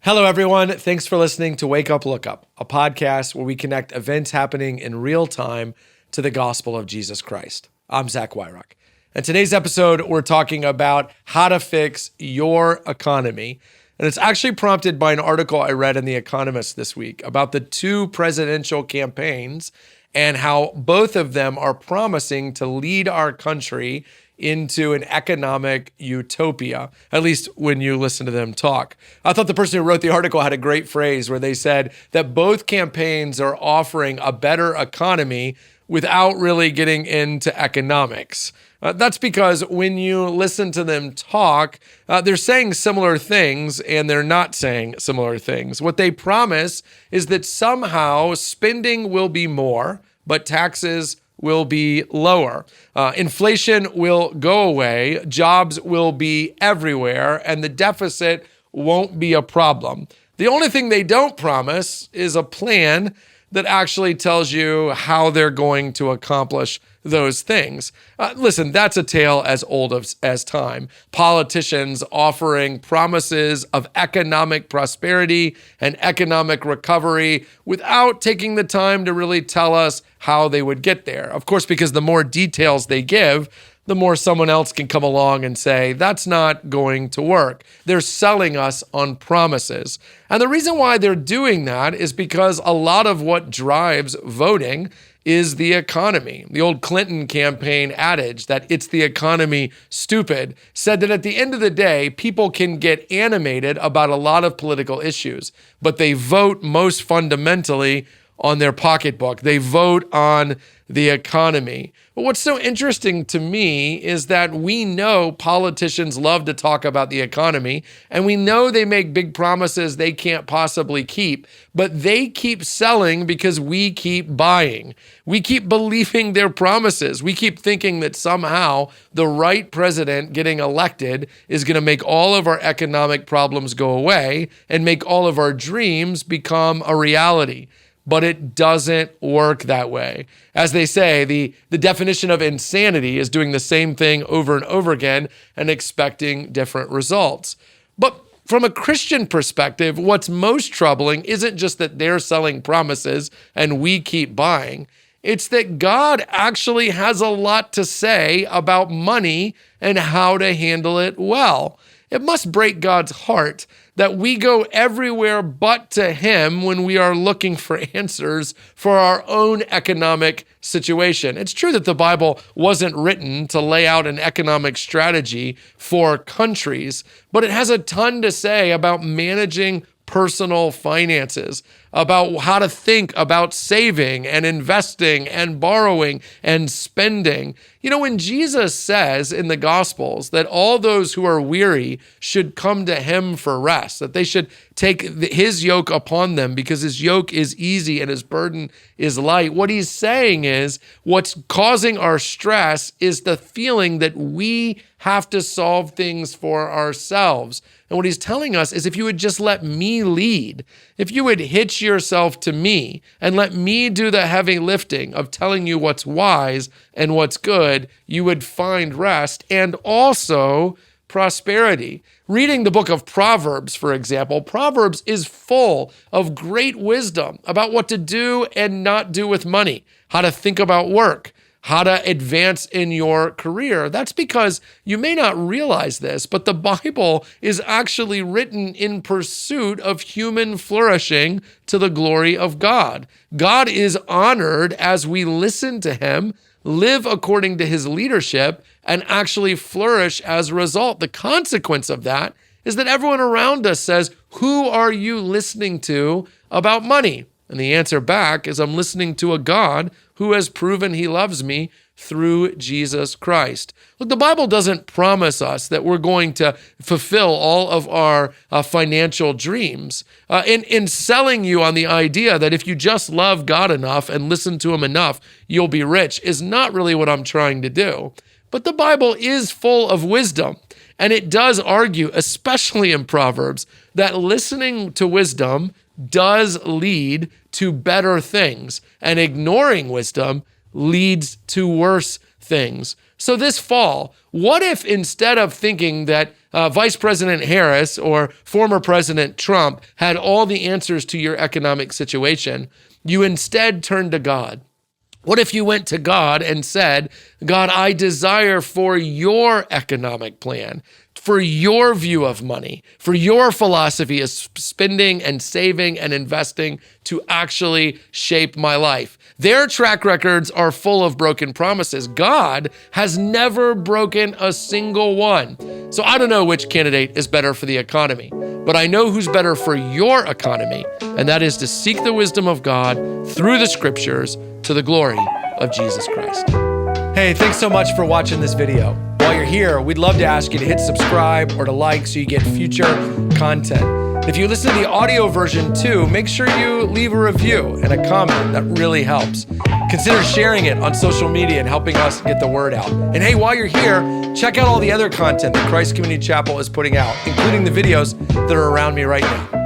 Hello, everyone. Thanks for listening to Wake Up, Look Up, a podcast where we connect events happening in real time to the gospel of Jesus Christ. I'm Zach Wyrock. And today's episode, we're talking about how to fix your economy. And it's actually prompted by an article I read in The Economist this week about the two presidential campaigns and how both of them are promising to lead our country into an economic utopia, at least when you listen to them talk. I thought the person who wrote the article had a great phrase where they said that both campaigns are offering a better economy without really getting into economics. That's because when you listen to them talk, they're saying similar things and they're not saying similar things. What they promise is that somehow spending will be more, but taxes will be lower. Inflation will go away, jobs will be everywhere, and the deficit won't be a problem. The only thing they don't promise is a plan that actually tells you how they're going to accomplish those things. Listen, that's a tale as old as time. Politicians offering promises of economic prosperity and economic recovery without taking the time to really tell us how they would get there. Of course, because the more details they give, the more someone else can come along and say, that's not going to work. They're selling us on promises. And the reason why they're doing that is because a lot of what drives voting is the economy. The old Clinton campaign adage that it's the economy, stupid, said that at the end of the day, people can get animated about a lot of political issues, but they vote most fundamentally on their pocketbook. They vote on the economy. But what's so interesting to me is that we know politicians love to talk about the economy, and we know they make big promises they can't possibly keep, but they keep selling because we keep buying. We keep believing their promises. We keep thinking that somehow the right president getting elected is going to make all of our economic problems go away and make all of our dreams become a reality. But it doesn't work that way. As they say, the definition of insanity is doing the same thing over and over again and expecting different results. But from a Christian perspective, what's most troubling isn't just that they're selling promises and we keep buying. It's that God actually has a lot to say about money and how to handle it well. It must break God's heart that we go everywhere but to Him when we are looking for answers for our own economic situation. It's true that the Bible wasn't written to lay out an economic strategy for countries, but it has a ton to say about managing personal finances, about how to think about saving and investing and borrowing and spending. You know, when Jesus says in the Gospels that all those who are weary should come to Him for rest, that they should take His yoke upon them because His yoke is easy and His burden is light, what He's saying is what's causing our stress is the feeling that we have to solve things for ourselves. And what He's telling us is if you would just let me lead, if you would hitch yourself to me and let me do the heavy lifting of telling you what's wise and what's good, you would find rest and also prosperity. Reading the book of Proverbs, for example, Proverbs is full of great wisdom about what to do and not do with money, how to think about work, how to advance in your career. That's because you may not realize this, but the Bible is actually written in pursuit of human flourishing to the glory of God. God is honored as we listen to Him, live according to His leadership, and actually flourish as a result. The consequence of that is that everyone around us says, who are you listening to about money? And the answer back is I'm listening to a God who has proven He loves me through Jesus Christ. Look, the Bible doesn't promise us that we're going to fulfill all of our financial dreams. In selling you on the idea that if you just love God enough and listen to Him enough, you'll be rich is not really what I'm trying to do. But the Bible is full of wisdom, and it does argue, especially in Proverbs, that listening to wisdom does lead to better things, and ignoring wisdom leads to worse things. So this fall, what if instead of thinking that Vice President Harris or former President Trump had all the answers to your economic situation, you instead turned to God? What if you went to God and said, God, I desire for your economic plan, for your view of money, for your philosophy of spending and saving and investing to actually shape my life. Their track records are full of broken promises. God has never broken a single one. So I don't know which candidate is better for the economy, but I know who's better for your economy, and that is to seek the wisdom of God through the scriptures to the glory of Jesus Christ. Hey, thanks so much for watching this video. While you're here, we'd love to ask you to hit subscribe or to like so you get future content. If you listen to the audio version too, make sure you leave a review and a comment. That really helps. Consider sharing it on social media and helping us get the word out. And hey, while you're here, check out all the other content that Christ Community Chapel is putting out, including the videos that are around me right now.